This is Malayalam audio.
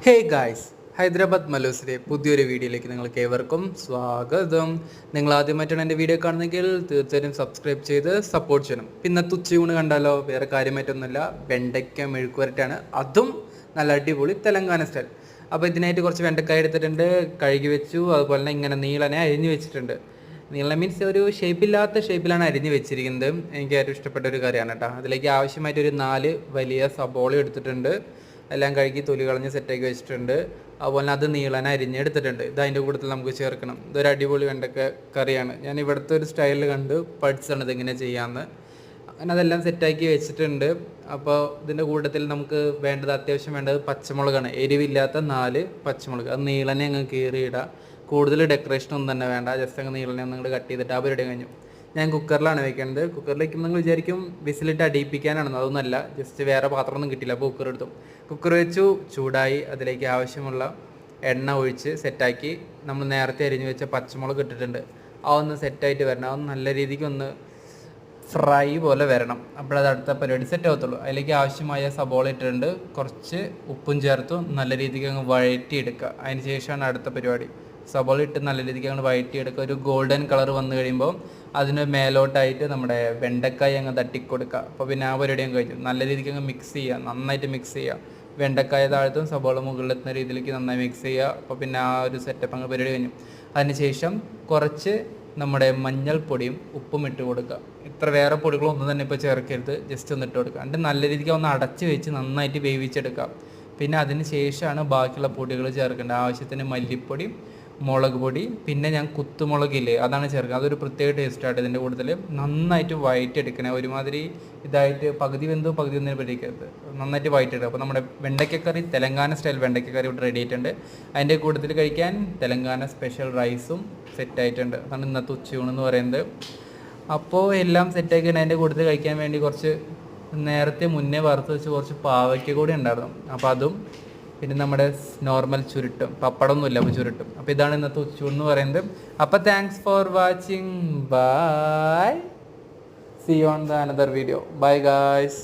ഹേ ഗായ്സ്, ഹൈദരാബാദ് മലൂസിലെ പുതിയൊരു വീഡിയോയിലേക്ക് നിങ്ങൾക്ക് ഏവർക്കും സ്വാഗതം. നിങ്ങൾ ആദ്യമായിട്ടാണ് എൻ്റെ വീഡിയോ കാണുന്നതെങ്കിൽ തീർച്ചയായും സബ്സ്ക്രൈബ് ചെയ്ത് സപ്പോർട്ട് ചെയ്യണം. ഇന്നത്തെ ഉച്ചയൂണ് കണ്ടാലോ, വേറെ കാര്യമായിട്ടൊന്നുമില്ല, വെണ്ടയ്ക്ക മെഴുക്കുവരട്ടാണ്. അതും നല്ല അടിപൊളി തെലങ്കാന സ്റ്റൈൽ. അപ്പോൾ ഇതിനായിട്ട് കുറച്ച് വെണ്ടക്കായ എടുത്തിട്ടുണ്ട്, കഴുകി വെച്ചു. അതുപോലെ തന്നെ ഇങ്ങനെ നീളനെ അരിഞ്ഞ് വെച്ചിട്ടുണ്ട്. നീള മീൻസ് ഒരു ഷേപ്പില്ലാത്ത ഷേപ്പിലാണ് അരിഞ്ഞ് വെച്ചിരിക്കുന്നത്. എനിക്ക് ഏറ്റവും ഇഷ്ടപ്പെട്ട ഒരു കറിയാണ് കേട്ടോ. അതിലേക്ക് ആവശ്യമായിട്ടൊരു 4 വലിയ സബോള എടുത്തിട്ടുണ്ട്. എല്ലാം കഴുകി തൊലി കളഞ്ഞ് സെറ്റാക്കി വെച്ചിട്ടുണ്ട്. അതുപോലെ അത് നീളന അരിഞ്ഞെടുത്തിട്ടുണ്ട്. ഇത് അതിൻ്റെ കൂട്ടത്തിൽ നമുക്ക് ചേർക്കണം. ഇതൊരു അടിപൊളി വെണ്ടക്ക കറിയാണ്. ഞാൻ ഇവിടുത്തെ ഒരു സ്റ്റൈലിൽ കണ്ട് പഠിച്ചാണ് ഇതെങ്ങനെ ചെയ്യാമെന്ന്. അങ്ങനെ അതെല്ലാം സെറ്റാക്കി വെച്ചിട്ടുണ്ട്. അപ്പോൾ ഇതിൻ്റെ കൂട്ടത്തിൽ നമുക്ക് അത്യാവശ്യം വേണ്ടത് പച്ചമുളകാണ്. എരിവില്ലാത്ത 4 പച്ചമുളക്. അത് നീളനെ അങ്ങ് കീറിയിടുക. കൂടുതൽ ഡെക്കറേഷനൊന്നും തന്നെ വേണ്ട, ജസ്റ്റ് അങ്ങ് നീളനെ ഒന്ന് അങ്ങോട്ട് കട്ട് ചെയ്തിട്ട് ആ പരിപാടി കഴിഞ്ഞു. ഞാൻ കുക്കറിലാണ് വെക്കുന്നത്. കുക്കറിൽ വയ്ക്കുമ്പോൾ നിങ്ങൾ വിചാരിക്കും വിസിലിട്ട് അടിയിപ്പിക്കാനാണെന്ന്. അതൊന്നുമല്ല, ജസ്റ്റ് വേറെ പാത്രമൊന്നും കിട്ടില്ല, അപ്പോൾ കുക്കർ എടുത്തു. കുക്കർ വെച്ചു, ചൂടായി. അതിലേക്ക് ആവശ്യമുള്ള എണ്ണ ഒഴിച്ച് സെറ്റാക്കി. നമ്മൾ നേരത്തെ അരിഞ്ഞു വെച്ച പച്ചമുളക് ഇട്ടിട്ടുണ്ട്. അതൊന്ന് സെറ്റായിട്ട് വരണം. അതൊന്ന് നല്ല രീതിക്ക് ഒന്ന് ഫ്രൈ പോലെ വരണം. അപ്പോഴത് അടുത്ത പരിപാടി സെറ്റ് ആവത്തുള്ളൂ. അതിലേക്ക് ആവശ്യമായ സബോള ഇട്ടിട്ടുണ്ട്. കുറച്ച് ഉപ്പും ചേർത്തു നല്ല രീതിക്ക് അങ്ങ് വഴറ്റിയെടുക്കുക. അതിന് ശേഷമാണ് അടുത്ത പരിപാടി. സബോള ഇട്ട് നല്ല രീതിക്ക് അങ്ങ് വഴറ്റിയെടുക്കുക. ഒരു ഗോൾഡൻ കളർ വന്നു കഴിയുമ്പോൾ അതിന് മേലോട്ടായിട്ട് നമ്മുടെ വെണ്ടക്കായ അങ്ങ് തട്ടിക്കൊടുക്കുക. അപ്പോൾ പിന്നെ ആ പരിപാടി അങ്ങ് കഴിഞ്ഞു. നല്ല രീതിക്ക് അങ്ങ് മിക്സ് ചെയ്യുക, നന്നായിട്ട് മിക്സ് ചെയ്യുക. വെണ്ടക്കായ താഴത്തും സബോള മുകളിലെത്തുന്ന രീതിയിലേക്ക് നന്നായി മിക്സ് ചെയ്യുക. അപ്പോൾ പിന്നെ ആ ഒരു സെറ്റപ്പ് അങ്ങ് പരിപാടി കഴിഞ്ഞു. അതിനുശേഷം കുറച്ച് നമ്മുടെ മഞ്ഞൾപ്പൊടിയും ഉപ്പും ഇട്ട് കൊടുക്കുക. ഇത്ര വേറെ പൊടികളൊന്നും തന്നെ ഇപ്പോൾ ചേർക്കരുത്, ജസ്റ്റ് ഒന്ന് ഇട്ട് കൊടുക്കുക. എന്നിട്ട് നല്ല രീതിക്ക് ഒന്ന് അടച്ച് വെച്ച് നന്നായിട്ട് വേവിച്ചെടുക്കുക. പിന്നെ അതിന് ശേഷമാണ് ബാക്കിയുള്ള പൊടികൾ ചേർക്കേണ്ടത്. ആവശ്യത്തിന് മല്ലിപ്പൊടിയും മുളക് പൊടി, പിന്നെ ഞാൻ കുത്തുമുളകില്ലേ അതാണ് ചേർക്കുക. അതൊരു പ്രത്യേക ടേസ്റ്റായിട്ട് ഇതിൻ്റെ കൂടുതൽ നന്നായിട്ട് വഴറ്റിയെടുക്കണേ. ഒരുമാതിരി ഇതായിട്ട് പകുതി വെന്തോ പകുതി ഒന്നിനെ പറ്റിക്കരുത്, നന്നായിട്ട് വഴറ്റിയെടുക്കുക. അപ്പോൾ നമ്മുടെ വെണ്ടയ്ക്കക്കറി, തെലങ്കാന സ്റ്റൈൽ വെണ്ടയ്ക്കക്കറി ഇവിടെ റെഡി ആയിട്ടുണ്ട്. അതിൻ്റെ കൂട്ടത്തിൽ കഴിക്കാൻ തെലങ്കാന സ്പെഷ്യൽ റൈസും സെറ്റായിട്ടുണ്ട്. അതാണ് ഇന്നത്തെ ഉച്ചയൂണെന്ന് പറയുന്നത്. അപ്പോൾ എല്ലാം സെറ്റാക്കി അതിൻ്റെ കൂട്ടത്തിൽ കഴിക്കാൻ വേണ്ടി കുറച്ച് നേരത്തെ മുന്നേ വറുത്ത് വെച്ച് കുറച്ച് പാവയ്ക്ക കൂടി ഉണ്ടായിരുന്നു. അപ്പോൾ അതും പിന്നെ നമ്മുടെ നോർമൽ ചുരുട്ടും, പപ്പടമൊന്നുമില്ല, അപ്പോൾ ചുരുട്ടും. അപ്പോൾ ഇതാണ് ഇന്നത്തെ ഉച്ചൂണ് എന്ന് പറയുന്നത്. അപ്പോൾ thanks for watching. Bye. See you on the another video. Bye guys.